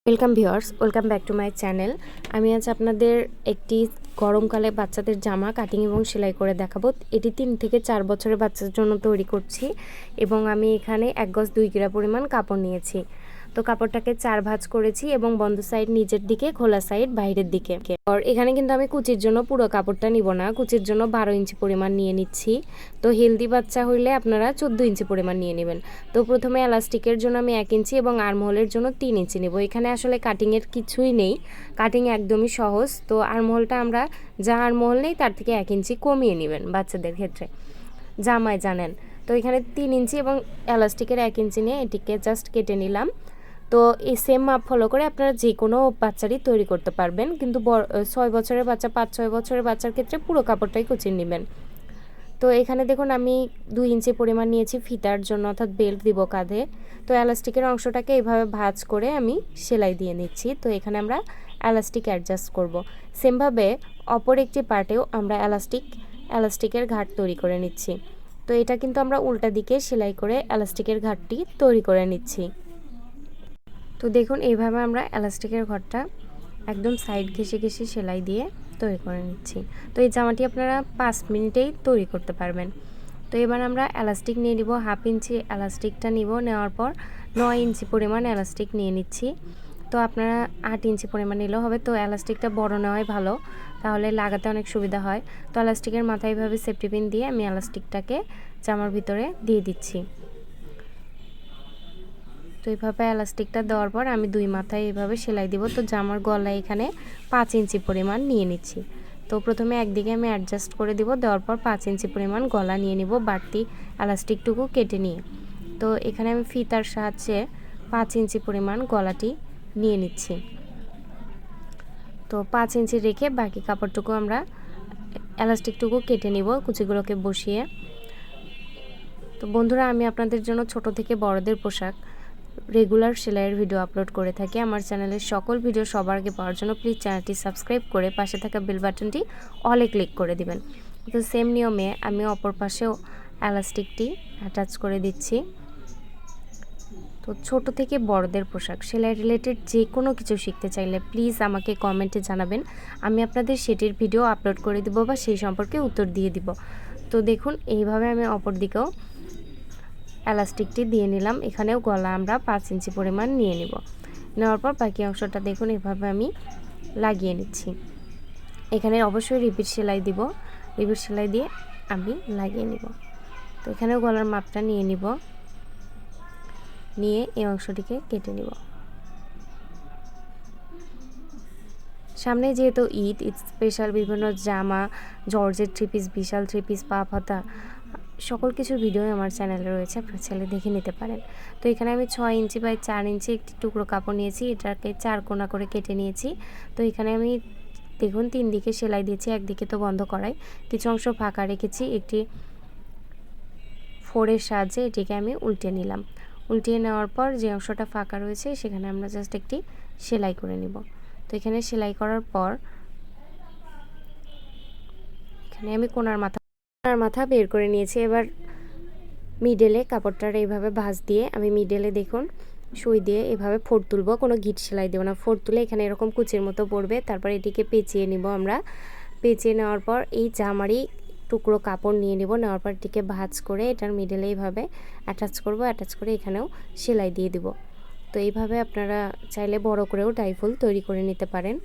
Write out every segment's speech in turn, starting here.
Welcome viewers, welcome back to my channel. আমি আজ আপনাদের একটি গরমকালে বাচ্চাদের জামা কাটিং এবং সেলাই করে দেখাবো। এটি 3 থেকে 4 বছরের বাচ্চাদের জন্য তৈরি করছি এবং আমি এখানে 1 গজ 2 গিরা পরিমাণ কাপড় নিয়েছি। তো কাপড়টাকে 4 ভাঁজ করেছি এবং বন্ধ সাইড নিচের দিকে, খোলা সাইড বাইরের দিকে। আর এখানে কিন্তু আমি কুচির জন্য পুরো কাপড়টা নিব না, কুচির জন্য 12 ইঞ্চি পরিমাণ নিয়ে নিচ্ছি। তো হেলদি বাচ্চা হইলে আপনারা 14 ইঞ্চি পরিমাণ নিয়ে নেবেন। তো প্রথমে এলাস্টিকের জন্য আমি 1 ইঞ্চি এবং আর্মহোলের জন্য 3 ইঞ্চি নেব। এখানে আসলে কাটিংয়ের কিছুই নেই, কাটিং একদমই সহজ। তো আর্মহোলটা আমরা যা আর্মহোল নেই তার থেকে 1 ইঞ্চি কমিয়ে নেবেন বাচ্চাদের ক্ষেত্রে, জামায় জানেন। তো এখানে 3 ইঞ্চি এবং এলাস্টিকের 1 ইঞ্চি নিয়ে এটিকে জাস্ট কেটে নিলাম। তো এই সেম মাপ ফলো করে আপনারা যে কোনো বাচ্চারই তৈরি করতে পারবেন, কিন্তু 6 বছরের বাচ্চা, 5-6 বছরের বাচ্চার ক্ষেত্রে পুরো কাপড়টাই কুচিয়ে নেবেন। তো এখানে দেখুন আমি 2 ইঞ্চি পরিমাণ নিয়েছি ফিতার জন্য, অর্থাৎ বেল্ট দিব কাঁধে। তো এলাস্টিকের অংশটাকে এইভাবে ভাঁজ করে আমি সেলাই দিয়ে নিচ্ছি। তো এখানে আমরা এলাস্টিক অ্যাডজাস্ট করব। সেমভাবে অপর একটি পার্টেও আমরা এলাস্টিকের ঘাট তৈরি করে নিচ্ছি। তো এটা কিন্তু আমরা উল্টা দিকে সেলাই করে এলাস্টিকের ঘাটটি তৈরি করে নিচ্ছি। তো দেখুন এইভাবে আমরা এলাস্টিকের ঘরটা একদম সাইড ঘেঁষে ঘেঁষে সেলাই দিয়ে তৈরি করে নিচ্ছি। তো এই জামাটি আপনারা 5 মিনিটেই তৈরি করতে পারবেন। তো এবার আমরা এলাস্টিক নিয়ে নিব, 1/2 ইঞ্চি এলাস্টিকটা নিব। নেওয়ার পর 9 ইঞ্চি পরিমাণ এলাস্টিক নিয়ে নিচ্ছি। তো আপনারা 8 ইঞ্চি পরিমাণ নিলেও হবে। তো এলাস্টিকটা বড় নেওয়াই ভালো, তাহলে লাগাতে অনেক সুবিধা হয়। তো এলাস্টিকের মাথায় এইভাবে সেফটি পিন দিয়ে আমি এলাস্টিকটাকে জামার ভিতরে দিয়ে দিচ্ছি। তো এইভাবে এলাস্টিকটা দেওয়ার পর আমি 2 মাথায় এইভাবে সেলাই দিব। তো জামার গলায় এখানে 5 ইঞ্চি পরিমাণ নিয়ে নিচ্ছি। তো প্রথমে একদিকে আমি অ্যাডজাস্ট করে দিব, দেওয়ার পর 5 ইঞ্চি পরিমাণ গলা নিয়ে নিব বাড়তি এলাস্টিকটুকু কেটে নিয়ে। তো এখানে আমি ফিতার সাহায্যে 5 ইঞ্চি পরিমাণ গলাটি নিয়ে নিচ্ছি। তো 5 ইঞ্চি রেখে বাকি কাপড়টুকু আমরা এলাস্টিকটুকু কেটে নিব কুচিগুলোকে বসিয়ে। তো বন্ধুরা, আমি আপনাদের জন্য ছোট থেকে বড়দের পোশাক রেগুলার সেলাইয়ের ভিডিও আপলোড করে থাকি। আমার চ্যানেলের সকল ভিডিও সবার আগে পাওয়ার জন্য প্লিজ চ্যানেলটি সাবস্ক্রাইব করে পাশে থাকা বেল বাটনটি অলে ক্লিক করে দিবেন। তো সেম নিয়মে আমি অপর পাশেও এলাস্টিকটি অ্যাটাচ করে দিচ্ছি। তো ছোট থেকে বড়দের পোশাক সেলাই রিলেটেড যে কোনো কিছু শিখতে চাইলে প্লিজ আমাকে কমেন্টে জানাবেন, আমি আপনাদের সেটির ভিডিও আপলোড করে দিব বা সেই সম্পর্কে উত্তর দিয়ে দিব। তো দেখুন এইভাবে আমি অপর দিকেও এলাস্টিকটি দিয়ে নিলাম। এখানেও গলা আমরা 5 ইঞ্চি পরিমাণ নিয়ে নিব। নেওয়ার পর বাকি অংশটা দেখুন এভাবে আমি লাগিয়ে নিচ্ছি। এখানে অবশ্যই রিপিট সেলাই দিব, রিপিট সেলাই দিয়ে আমি লাগিয়ে নিব। তো এখানেও গলার মাপটা নিয়ে নিব, নিয়ে এই অংশটিকে কেটে নিব। সামনে যেহেতু ঈদ স্পেশাল বিভিন্ন জামা, জর্জেট 3 পিস, বিশাল 3 পিস, পাপ হাতা, সকল কিছুর ভিডিও আমার চ্যানেলে রয়েছে, আপনারা চাইলে দেখে নিতে পারেন। তো এখানে আমি 6 ইঞ্চি বাই 4 ইঞ্চি একটি টুকরো কাপড় নিয়েছি, এটাকে 4 কোনা করে কেটে নিয়েছি। তো এখানে আমি দেখুন 3 দিকে সেলাই দিয়েছি, একদিকে তো বন্ধ করাই, কিছু অংশ ফাঁকা রেখেছি। একটি ফোড়ের সাহায্যে এটিকে আমি উল্টে নিলাম। উল্টিয়ে নেওয়ার পর যে অংশটা ফাঁকা রয়েছে সেখানে আমরা জাস্ট একটি সেলাই করে নিব। তো এখানে সেলাই করার পর এখানে আমি কোণার মাথা বের করে নিয়েছি। এবার মিডলে কাপড়টার এইভাবে ভাঁজ দিয়ে আমি মিডলে দেখুন সুই দিয়ে এভাবে ফোড় তুলব, কোনো গিট সেলাই দেবো না। ফোড় তুলে এখানে এরকম কুচির মতো পড়বে, তারপর এটিকে পেঁচিয়ে নিব। আমরা পেঁচিয়ে নেওয়ার পর এই জামারই টুকরো কাপড় নিয়ে নেব, নেওয়ার পর এটিকে ভাঁজ করে এটার মিডলে এইভাবে অ্যাটাচ করব, অ্যাটাচ করে এখানেও সেলাই দিয়ে দিব। তো এইভাবে আপনারা চাইলে বড় করেও টাইফুল তৈরি করে নিতে পারেন।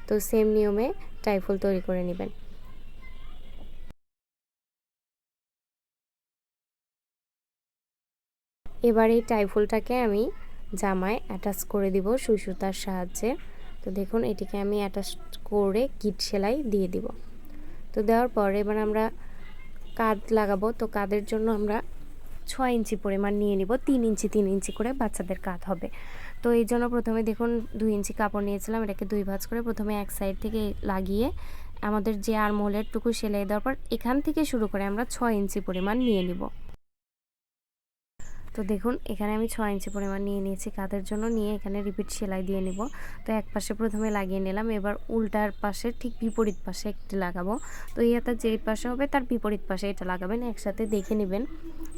তো সেম নিয়মে টাইফুল তৈরি করে নেবেন। এবার এই টাইফুলটাকে আমি জামায় অ্যাটাচ করে দিব সুই সুতার সাহায্যে। তো দেখুন এটিকে আমি অ্যাটাচ করে গিট সেলাই দিয়ে দিব। তো দেওয়ার পর এবার আমরা কাঁধ লাগাবো। তো কাঁধের জন্য আমরা 6 ইঞ্চি পরিমাণ নিয়ে নিব, 3 ইঞ্চি করে বাচ্চাদের কাঁধ হবে। তো এই জন্য প্রথমে দেখুন 2 ইঞ্চি কাপড় নিয়েছিলাম, এটাকে 2 ভাঁজ করে প্রথমে এক সাইড থেকে লাগিয়ে আমাদের যে আর্মহোলের টুকু সেলাই দেওয়ার পর এখান থেকে শুরু করে আমরা 6 ইঞ্চি পরিমাণ নিয়ে নিব। তো দেখুন এখানে আমি 6 ইঞ্চি পরিমাণ নিয়ে নিয়েছি কাঁধের জন্য, নিয়ে এখানে রিপিট সেলাই দিয়ে নিব। তো এক পাশে প্রথমে লাগিয়ে নিলাম, এবার উল্টার পাশে ঠিক বিপরীত পাশে একটি লাগাবো। তো এই হাতার যেই পাশে হবে তার বিপরীত পাশে এটা লাগাবেন, একসাথে দেখে নেবেন।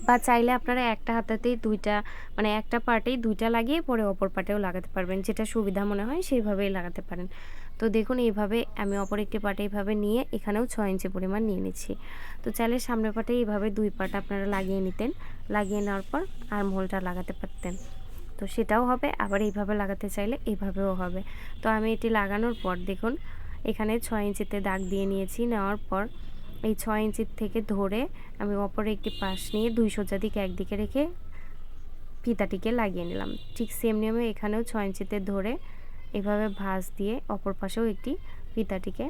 বা চাইলে আপনারা একটা হাতাতেই দুইটা, মানে একটা পার্টেই দুইটা লাগিয়ে পরে অপর পার্টেও লাগাতে পারবেন, যেটা সুবিধা মনে হয় সেইভাবেই লাগাতে পারেন। তো দেখুন এইভাবে আমি অপর একটি পার্টে এইভাবে নিয়ে এখানেও 6 ইঞ্চি পরিমাণ নিয়ে নিচ্ছি। তো চাইলে সামনের পার্টে এইভাবে দুই পার্ট আপনারা লাগিয়ে নিতেন, লাগিয়ে নেওয়ার পর আর্ম হোলটা লাগাতে পারতেন, তো সেটাও হবে। আবার এইভাবে লাগাতে চাইলে এইভাবেও হবে। তো আমি এটি লাগানোর পর দেখুন এখানে 6 ইঞ্চিতে দাগ দিয়ে নিয়েছি। নেওয়ার পর এই 6 ইঞ্চির থেকে ধরে আমি অপর একটি পাশ নিয়ে 2 সোজা দিকে একদিকে রেখে ফিতাটিকে লাগিয়ে নিলাম। ঠিক সেম নিয়মে এখানেও 6 ইঞ্চিতে ধরে এভাবে ভাঁজ দিয়ে অপর পাশেও একটি ফিতাটিকে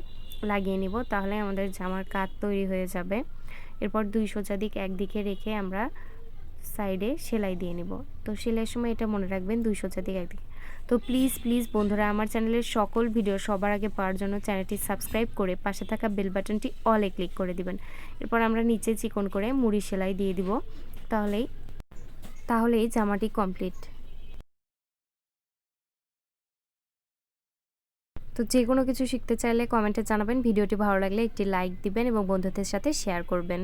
লাগিয়ে নিব, তাহলে আমাদের জামার কাঁধ তৈরি হয়ে যাবে। এরপর 2 সোজা দিক একদিকে রেখে আমরা সাইডে সেলাই দিয়ে নিব। তো সেলাইয়ের সময় এটা মনে রাখবেন 2 সোজা দিক একদিকে। তো প্লিজ বন্ধুরা আমার চ্যানেলের সকল ভিডিও সবার আগে পাওয়ার জন্য চ্যানেলটি সাবস্ক্রাইব করে পাশে থাকা বেল বাটনটি অলে ক্লিক করে দিবেন। এরপর আমরা নিচে চিকন করে মুড়ি সেলাই দিয়ে দিব, তাহলেই জামাটি কমপ্লিট। তো যে কোনো কিছু শিখতে চাইলে কমেন্টে জানাবেন, ভিডিওটি ভালো লাগলে একটি লাইক দিবেন এবং বন্ধুদের সাথে শেয়ার করবেন।